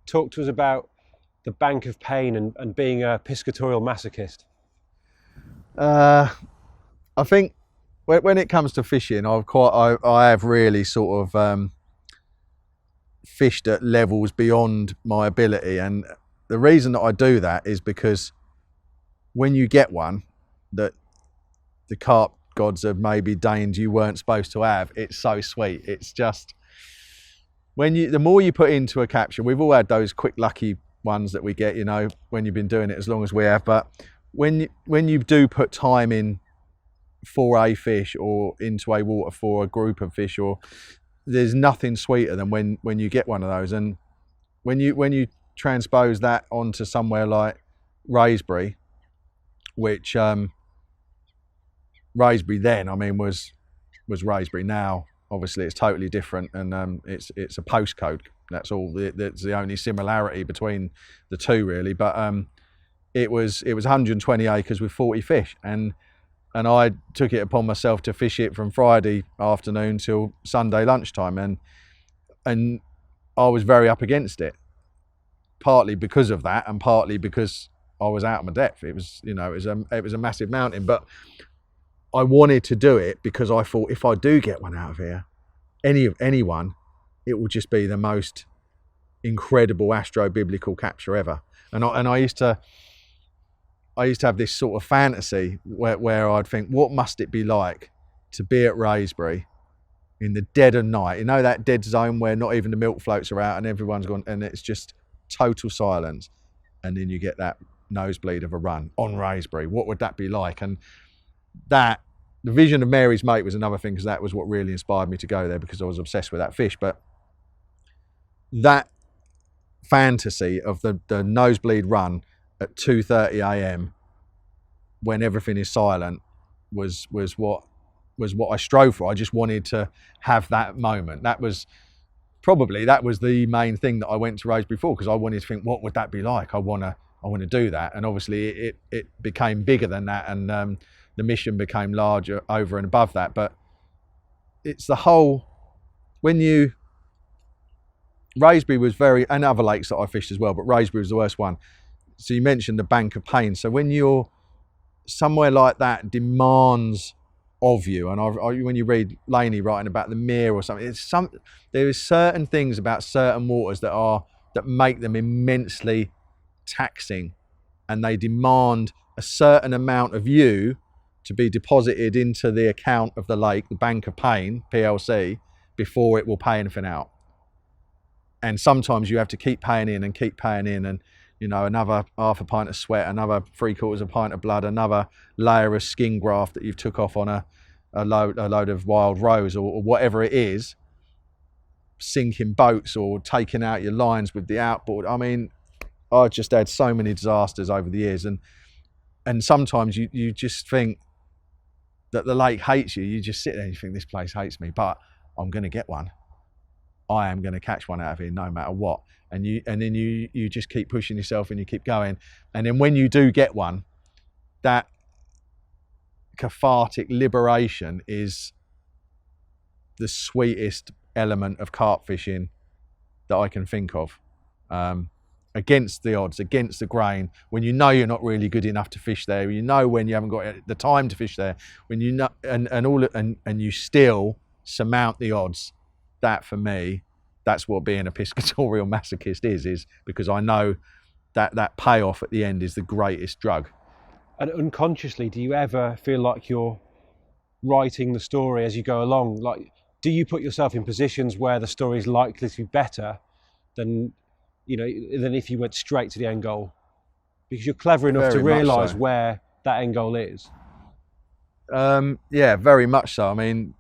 talk to us about the bank of pain and being a piscatorial masochist? I think when it comes to fishing, I have really sort of fished at levels beyond my ability, and the reason that I do that is because when you get one that the carp gods have maybe deigned you weren't supposed to have, it's so sweet. It's just the more you put into a capture, we've all had those quick lucky ones that we get, you know, when you've been doing it as long as we have, but when you do put time in for a fish or into a water for a group of fish, or there's nothing sweeter than when you get one of those. And when you transpose that onto somewhere like Raisbury, which Raisbury then, I mean, was Raisbury. Now obviously it's totally different, and it's a postcode. That's all. That's the only similarity between the two, really. But it was 120 acres with 40 fish, and I took it upon myself to fish it from Friday afternoon till Sunday lunchtime, and I was very up against it, partly because of that, and partly because I was out of my depth. It was, you know, it was a massive mountain, but I wanted to do it because I thought if I do get one out of here, anyone, it will just be the most incredible astro-biblical capture ever. And I used to have this sort of fantasy where I'd think, what must it be like to be at Raisbury in the dead of night? You know, that dead zone where not even the milk floats are out and everyone's gone, and it's just total silence. And then you get that nosebleed of a run on Raisbury. What would that be like? And the vision of Mary's Mate was another thing, because that was what really inspired me to go there, because I was obsessed with that fish. But that fantasy of the nosebleed run at 2:30 a.m. when everything is silent was what I strove for. I just wanted to have that moment. That was the main thing that I went to Raisbury for, because I wanted to think, what would that be like? I want to do that. And obviously it became bigger than that, and the mission became larger over and above that. But it's the whole, Raisbury was and other lakes that I fished as well, but Raisbury was the worst one. So you mentioned the bank of pain. So when you're somewhere like that, demands of you, and when you read Laney writing about the mere or something, there is certain things about certain waters that make them immensely taxing, and they demand a certain amount of you to be deposited into the account of the lake, the bank of pain, PLC, before it will pay anything out. And sometimes you have to keep paying in, and you know, another half a pint of sweat, another 3/4 of a pint of blood, another layer of skin graft that you've took off on a load of wild rose or whatever it is, sinking boats or taking out your lines with the outboard. I mean, I just had so many disasters over the years, and sometimes you just think that the lake hates you. You just sit there and you think, this place hates me, but I'm going to get one. I am going to catch one out of here no matter what. And then you just keep pushing yourself, and you keep going. And then when you do get one, that cathartic liberation is the sweetest element of carp fishing that I can think of. Against the odds, against the grain, when you know you're not really good enough to fish there, you know when you haven't got the time to fish there, when you know, and you still surmount the odds. That, for me, that's what being a piscatorial masochist is because I know that payoff at the end is the greatest drug. And unconsciously, do you ever feel like you're writing the story as you go along? Like, do you put yourself in positions where the story is likely to be better than if you went straight to the end goal? Because you're clever enough to realise where that end goal is. Yeah, very much so. I mean,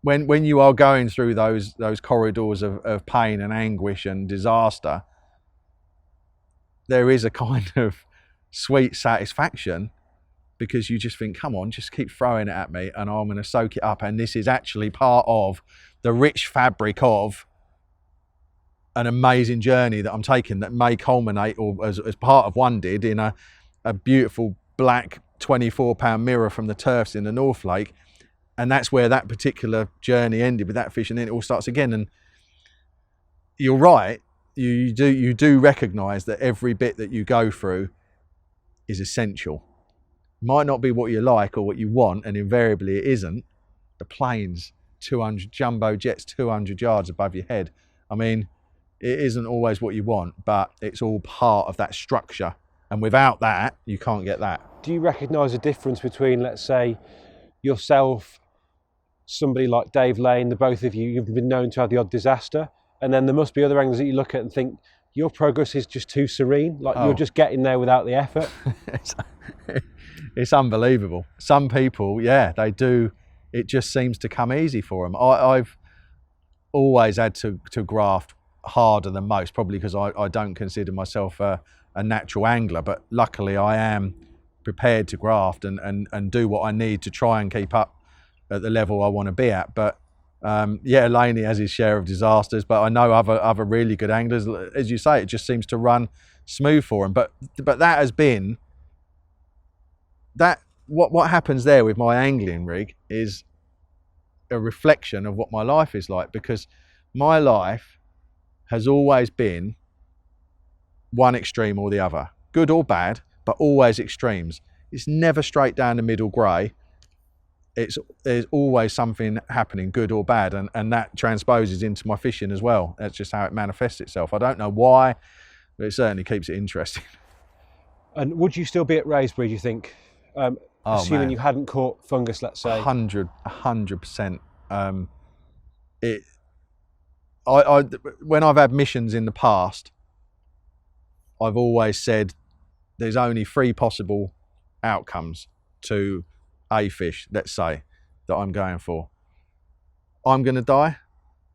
when you are going through those corridors of pain and anguish and disaster, there is a kind of sweet satisfaction, because you just think, come on, just keep throwing it at me and I'm going to soak it up, and this is actually part of the rich fabric of an amazing journey that I'm taking, that may culminate, or as part of one did, in a beautiful black 24-pound mirror from the turfs in the North Lake. And that's where that particular journey ended, with that fish, and then it all starts again. And you're right, you do recognise that every bit that you go through is essential. Might not be what you like or what you want, and invariably it isn't. The planes, 200 jumbo jets, 200 yards above your head. I mean, it isn't always what you want, but it's all part of that structure. And without that, you can't get that. Do you recognise a difference between, let's say, yourself, somebody like Dave Lane, the both of you, you've been known to have the odd disaster, and then there must be other angles that you look at and think, your progress is just too serene, like you're just getting there without the effort? It's unbelievable. Some people, yeah, they do. It just seems to come easy for them. I've always had to graft harder than most, probably because I don't consider myself a natural angler, but luckily I am prepared to graft and do what I need to try and keep up at the level I want to be at. But yeah, Laney has his share of disasters, but I know other really good anglers. As you say, it just seems to run smooth for them. But that has been that. What happens there with my angling rig is a reflection of what my life is like, because my life has always been one extreme or the other, good or bad, but always extremes. It's never straight down the middle grey. There's always something happening, good or bad, and that transposes into my fishing as well. That's just how it manifests itself. I don't know why, but it certainly keeps it interesting. And would you still be at Raysbury, do you think? Assuming you hadn't caught fungus, let's say. 100%. When I've had missions in the past, I've always said there's only 3 possible outcomes to a fish, let's say, that I'm going for. I'm going to die,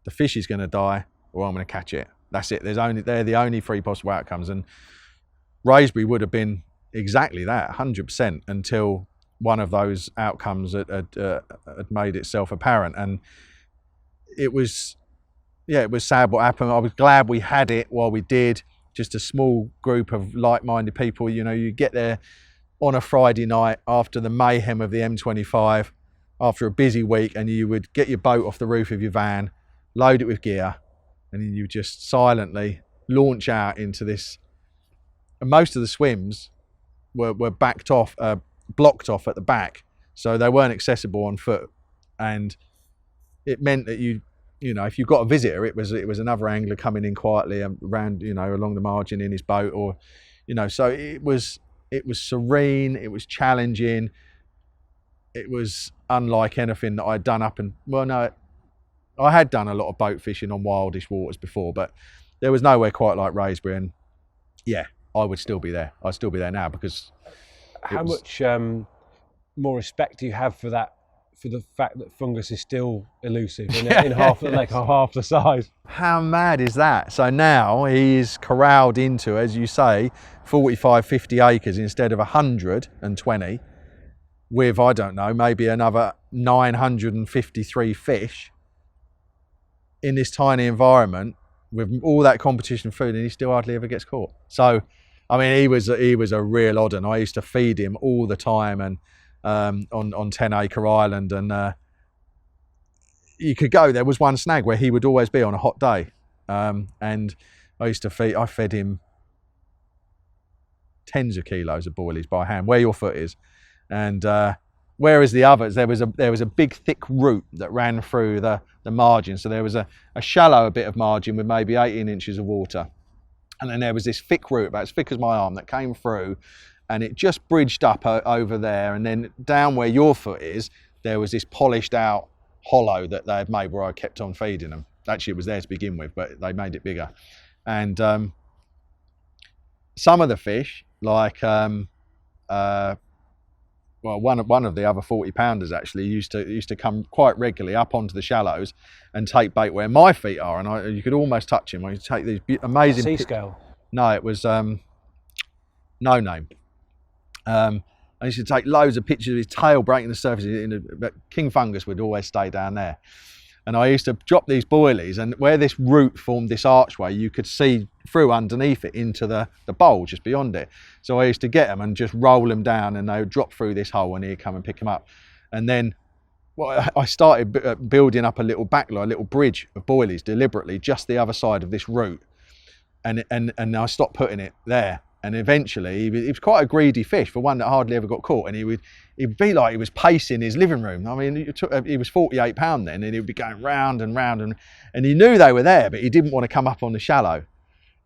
the fish is going to die, or I'm going to catch it. That's it. They're the only 3 possible outcomes. And Raysbury would have been exactly that, 100%, until one of those outcomes had made itself apparent. And it was sad what happened. I was glad we had it while we did. Just a small group of like-minded people. You know, you get there on a Friday night after the mayhem of the M25, after a busy week, and you would get your boat off the roof of your van, load it with gear, and then you just silently launch out into this. And most of the swims were blocked off at the back, so they weren't accessible on foot, and it meant that you know, if you got a visitor, it was another angler coming in quietly around, you know, along the margin in his boat, or, you know, so it was serene, it was challenging, it was unlike anything that I'd done I had done a lot of boat fishing on wildish waters before, but there was nowhere quite like Raysbury. And yeah, I would still be there. I'd still be there now, because how much more respect do you have for that, for the fact that fungus is still elusive in half the size? How mad is that? So now he's corralled into, as you say, 45, 50 acres instead of 120, with, I don't know, maybe another 953 fish in this tiny environment with all that competition food, and he still hardly ever gets caught. So, I mean, he was a real odd, and I used to feed him all the time, and on 10 Acre Island, and you could go, there was one snag where he would always be on a hot day, and I fed him tens of kilos of boilies by hand, where your foot is, and whereas the others, there was a big thick root that ran through the margin, so there was a shallower bit of margin with maybe 18 inches of water, and then there was this thick root about as thick as my arm that came through, and it just bridged up over there, and then down where your foot is, there was this polished out hollow that they had made where I kept on feeding them. Actually, it was there to begin with, but they made it bigger. And some of the fish, like one of the other 40-pounders actually used to come quite regularly up onto the shallows and take bait where my feet are, and you could almost touch him. I used to take these amazing sea scale. No, it was no name. I used to take loads of pictures of his tail breaking the surface, but king fungus would always stay down there. And I used to drop these boilies, and where this root formed this archway, you could see through underneath it into the bowl just beyond it. So I used to get them and just roll them down, and they would drop through this hole, and he'd come and pick them up. And then I started building up a little bridge of boilies deliberately, just the other side of this route. and I stopped putting it there. And eventually, he was quite a greedy fish for one that hardly ever got caught. And he'd be like he was pacing his living room. I mean, he was 48 pound then, and he'd be going round and round, and he knew they were there, but he didn't want to come up on the shallow.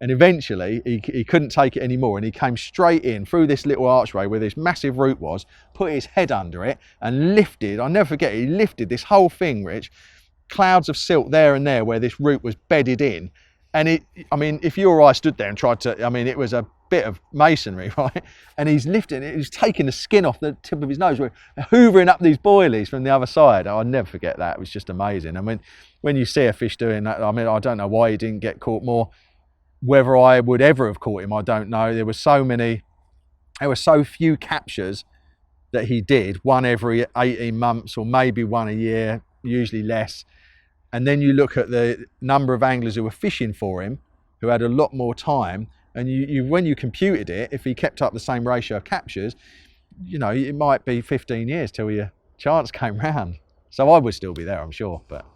And eventually, he couldn't take it anymore, and he came straight in through this little archway where this massive root was, put his head under it, and lifted. I'll never forget, he lifted this whole thing, Rich. Clouds of silt there and there where this root was bedded in. And I mean, if you or I stood there and tried to, I mean, it was a bit of masonry, right? And he's lifting it, he's taking the skin off the tip of his nose, hoovering up these boilies from the other side. I'll never forget that. It was just amazing. And when you see a fish doing that, I mean, I don't know why he didn't get caught more. Whether I would ever have caught him, I don't know. There were so few captures that he did, one every 18 months or maybe one a year, usually less. And then you look at the number of anglers who were fishing for him, who had a lot more time, and when you computed it, if he kept up the same ratio of captures, you know, it might be 15 years till your chance came round. So I would still be there, I'm sure, but